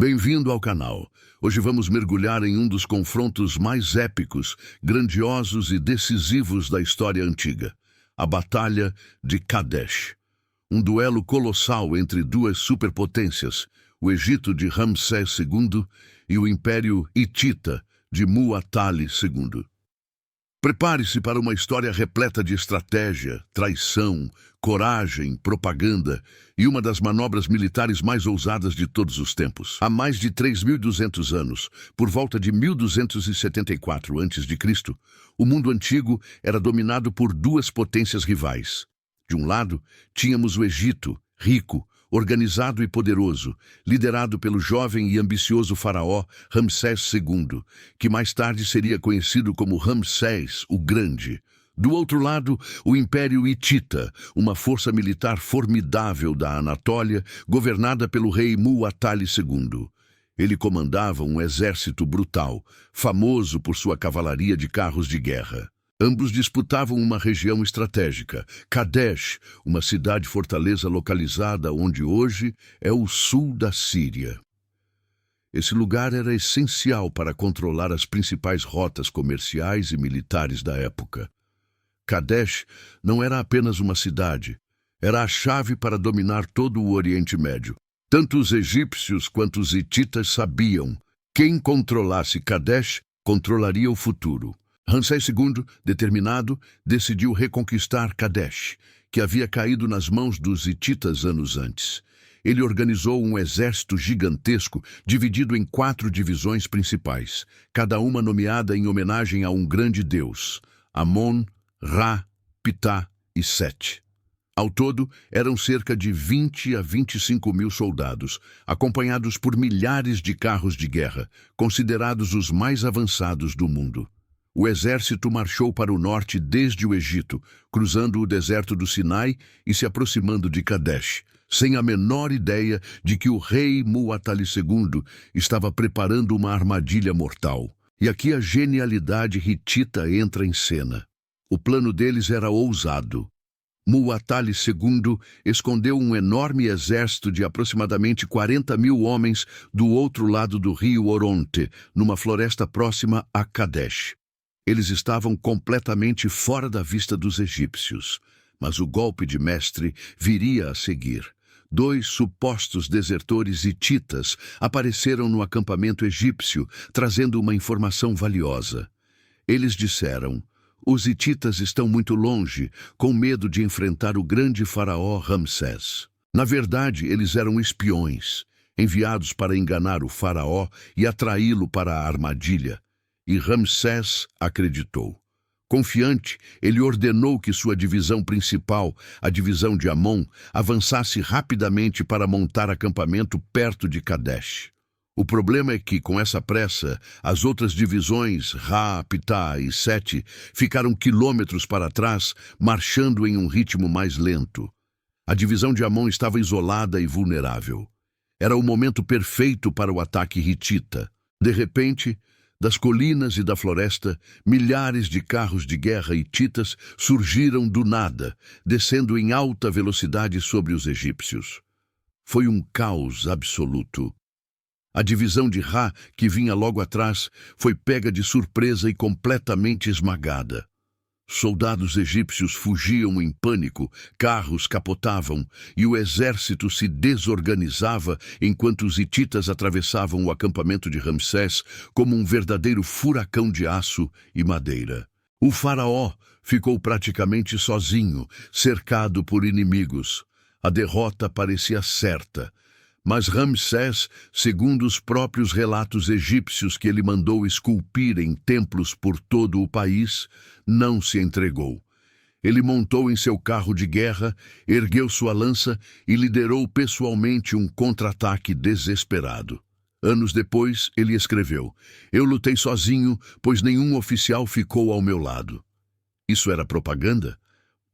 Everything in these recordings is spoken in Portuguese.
Bem-vindo ao canal. Hoje vamos mergulhar em um dos confrontos mais épicos, grandiosos e decisivos da história antiga, a Batalha de Kadesh. Um duelo colossal entre duas superpotências, o Egito de Ramsés II e o Império Hitita de Muwatalli II. Prepare-se para uma história repleta de estratégia, traição, coragem, propaganda e uma das manobras militares mais ousadas de todos os tempos. Há mais de 3.200 anos, por volta de 1274 a.C., o mundo antigo era dominado por duas potências rivais. De um lado, tínhamos o Egito, rico, organizado e poderoso, liderado pelo jovem e ambicioso faraó Ramsés II, que mais tarde seria conhecido como Ramsés o Grande. Do outro lado, o Império Hitita, uma força militar formidável da Anatólia, governada pelo rei Muwatalli II. Ele comandava um exército brutal, famoso por sua cavalaria de carros de guerra. Ambos disputavam uma região estratégica, Kadesh, uma cidade-fortaleza localizada onde hoje é o sul da Síria. Esse lugar era essencial para controlar as principais rotas comerciais e militares da época. Kadesh não era apenas uma cidade, era a chave para dominar todo o Oriente Médio. Tanto os egípcios quanto os hititas sabiam: quem controlasse Kadesh controlaria o futuro. Ramsés II, determinado, decidiu reconquistar Kadesh, que havia caído nas mãos dos hititas anos antes. Ele organizou um exército gigantesco, dividido em 4 divisões principais, cada uma nomeada em homenagem a um grande deus: Amon, Ra, Ptah e Set. Ao todo, eram cerca de 20 a 25 mil soldados, acompanhados por milhares de carros de guerra, considerados os mais avançados do mundo. O exército marchou para o norte desde o Egito, cruzando o deserto do Sinai e se aproximando de Kadesh, sem a menor ideia de que o rei Muwatalli II estava preparando uma armadilha mortal. E aqui a genialidade hitita entra em cena. O plano deles era ousado. Muwatalli II escondeu um enorme exército de aproximadamente 40 mil homens do outro lado do rio Oronte, numa floresta próxima a Kadesh. Eles estavam completamente fora da vista dos egípcios, mas o golpe de mestre viria a seguir. 2 supostos desertores hititas apareceram no acampamento egípcio, trazendo uma informação valiosa. Eles disseram: os hititas estão muito longe, com medo de enfrentar o grande faraó Ramsés. Na verdade, eles eram espiões, enviados para enganar o faraó e atraí-lo para a armadilha. E Ramsés acreditou. Confiante, ele ordenou que sua divisão principal, a divisão de Amon, avançasse rapidamente para montar acampamento perto de Kadesh. O problema é que, com essa pressa, as outras divisões, Ra, Ptah e Set, ficaram quilômetros para trás, marchando em um ritmo mais lento. A divisão de Amon estava isolada e vulnerável. Era o momento perfeito para o ataque hitita. De repente, das colinas e da floresta, milhares de carros de guerra hititas surgiram do nada, descendo em alta velocidade sobre os egípcios. Foi um caos absoluto. A divisão de Ra, que vinha logo atrás, foi pega de surpresa e completamente esmagada. Soldados egípcios fugiam em pânico, carros capotavam e o exército se desorganizava enquanto os hititas atravessavam o acampamento de Ramsés como um verdadeiro furacão de aço e madeira. O faraó ficou praticamente sozinho, cercado por inimigos. A derrota parecia certa. Mas Ramsés, segundo os próprios relatos egípcios que ele mandou esculpir em templos por todo o país, não se entregou. Ele montou em seu carro de guerra, ergueu sua lança e liderou pessoalmente um contra-ataque desesperado. Anos depois, ele escreveu: eu lutei sozinho, pois nenhum oficial ficou ao meu lado. Isso era propaganda?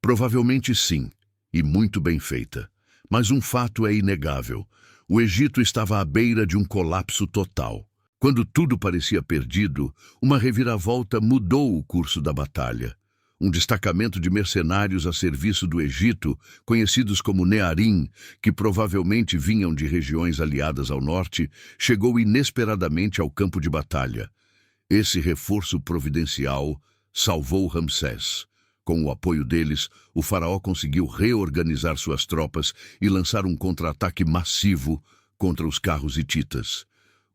Provavelmente sim, e muito bem feita. Mas um fato é inegável. O Egito estava à beira de um colapso total. Quando tudo parecia perdido, uma reviravolta mudou o curso da batalha. um destacamento de mercenários a serviço do Egito, conhecidos como Nearim, que provavelmente vinham de regiões aliadas ao norte, chegou inesperadamente ao campo de batalha. Esse reforço providencial salvou Ramsés. Com o apoio deles, o faraó conseguiu reorganizar suas tropas e lançar um contra-ataque massivo contra os carros hititas.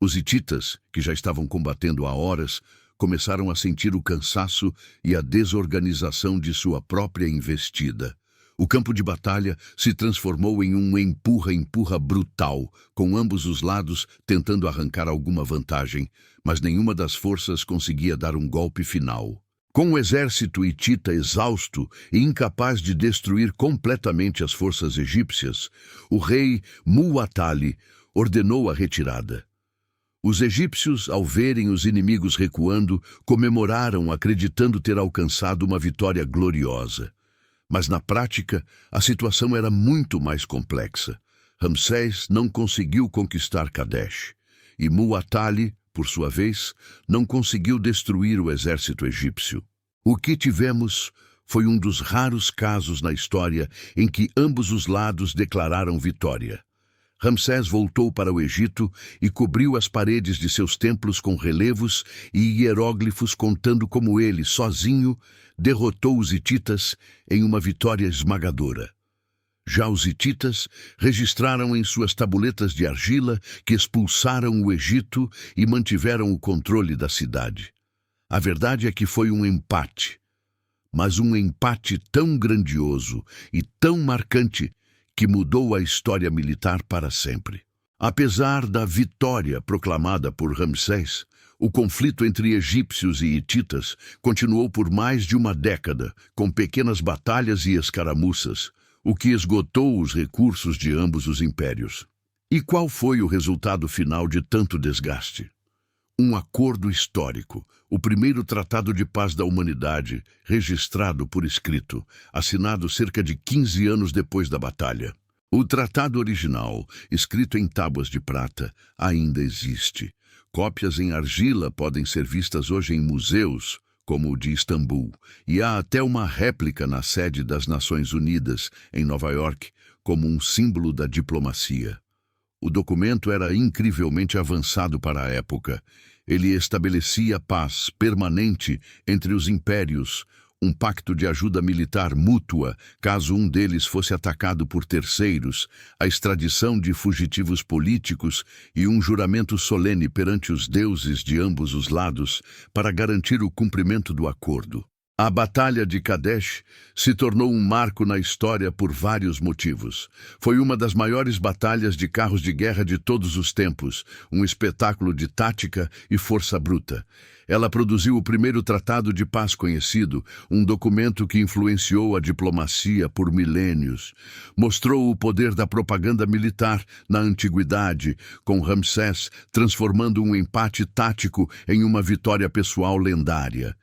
Os hititas, que já estavam combatendo há horas, começaram a sentir o cansaço e a desorganização de sua própria investida. O campo de batalha se transformou em um empurra-empurra brutal, com ambos os lados tentando arrancar alguma vantagem, mas nenhuma das forças conseguia dar um golpe final. Com o exército hitita exausto e incapaz de destruir completamente as forças egípcias, o rei Muwatalli ordenou a retirada. Os egípcios, ao verem os inimigos recuando, comemoraram acreditando ter alcançado uma vitória gloriosa. Mas na prática, a situação era muito mais complexa. Ramsés não conseguiu conquistar Kadesh, e Muwatalli, por sua vez, não conseguiu destruir o exército egípcio. O que tivemos foi um dos raros casos na história em que ambos os lados declararam vitória. Ramsés voltou para o Egito e cobriu as paredes de seus templos com relevos e hieróglifos contando como ele, sozinho, derrotou os hititas em uma vitória esmagadora. Já os hititas registraram em suas tabuletas de argila que expulsaram o Egito e mantiveram o controle da cidade. A verdade é que foi um empate, mas um empate tão grandioso e tão marcante que mudou a história militar para sempre. Apesar da vitória proclamada por Ramsés, o conflito entre egípcios e hititas continuou por mais de uma década, com pequenas batalhas e escaramuças, o que esgotou os recursos de ambos os impérios. E qual foi o resultado final de tanto desgaste? Um acordo histórico, o primeiro tratado de paz da humanidade, registrado por escrito, assinado cerca de 15 anos depois da batalha. O tratado original, escrito em tábuas de prata, ainda existe. Cópias em argila podem ser vistas hoje em museus, como o de Istambul, e há até uma réplica na sede das Nações Unidas, em Nova York, como um símbolo da diplomacia. O documento era incrivelmente avançado para a época. Ele estabelecia paz permanente entre os impérios, um pacto de ajuda militar mútua caso um deles fosse atacado por terceiros, a extradição de fugitivos políticos e um juramento solene perante os deuses de ambos os lados para garantir o cumprimento do acordo. A Batalha de Kadesh se tornou um marco na história por vários motivos. Foi uma das maiores batalhas de carros de guerra de todos os tempos, um espetáculo de tática e força bruta. Ela produziu o primeiro tratado de paz conhecido, um documento que influenciou a diplomacia por milênios. Mostrou o poder da propaganda militar na antiguidade, com Ramsés transformando um empate tático em uma vitória pessoal lendária.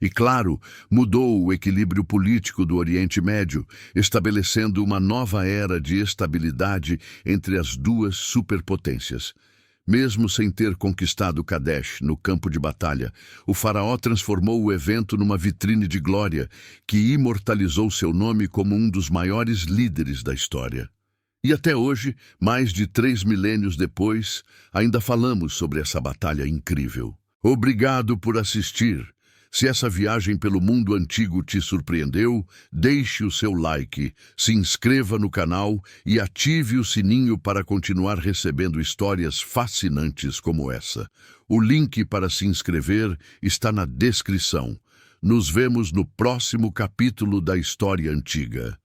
E, claro, mudou o equilíbrio político do Oriente Médio, estabelecendo uma nova era de estabilidade entre as duas superpotências. Mesmo sem ter conquistado Kadesh no campo de batalha, o faraó transformou o evento numa vitrine de glória que imortalizou seu nome como um dos maiores líderes da história. E até hoje, mais de 3 milênios depois, ainda falamos sobre essa batalha incrível. Obrigado por assistir. Se essa viagem pelo mundo antigo te surpreendeu, deixe o seu like, se inscreva no canal e ative o sininho para continuar recebendo histórias fascinantes como essa. O link para se inscrever está na descrição. Nos vemos no próximo capítulo da História Antiga.